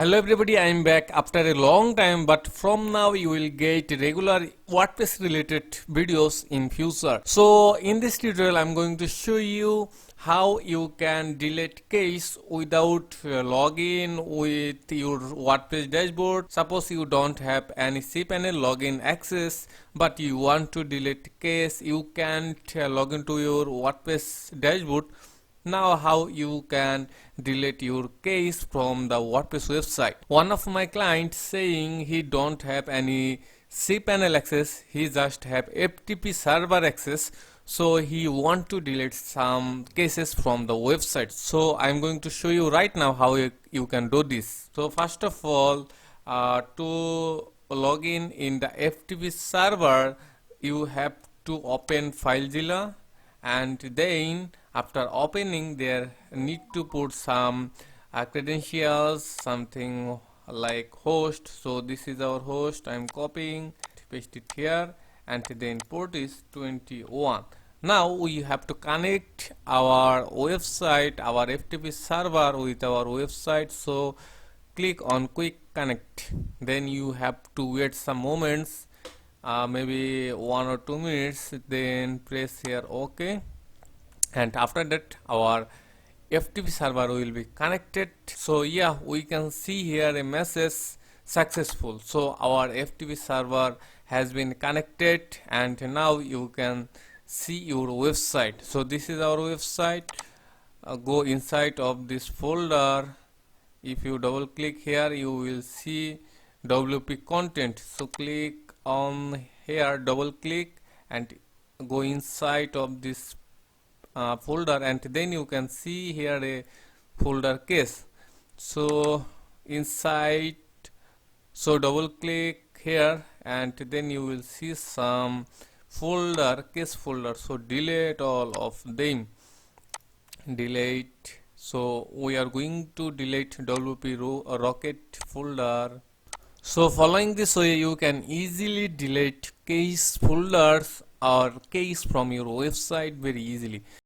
Hello everybody, I am back after a long time, but from now you will get regular WordPress related videos in future. So in this tutorial I am going to show you how you can delete case without login with your WordPress dashboard. Suppose you don't have any cPanel login access but you want to delete case, you can't log into your WordPress dashboard. Now how you can delete your case from the WordPress website. One of my clients saying he don't have any cPanel access, he just have FTP server access, so he want to delete some cases from the website. So I'm going to show you right now how you can do this. So first of all, to log in the FTP server, you have to open FileZilla, and then after opening there need to put some credentials, something like host. So this is our host, I'm copying, paste it here, and then port is 21. Now we have to connect our website, our FTP server with our website. So click on quick connect, then you have to wait some moments, maybe 1 or 2 minutes, then press here OK, and after that our FTP server will be connected. So yeah, we can see here a message successful. So our FTP server has been connected and now you can see your website. So this is our website. Go inside of this folder. If you double click here you will see WP content. So click on here, double click and go inside of this folder, and then you can see here a folder case. So inside, so double click here and then you will see some folder, case folder. So delete all of them, delete. So we are going to delete WP rocket folder. So following this way you can easily delete case folders or case from your website very easily.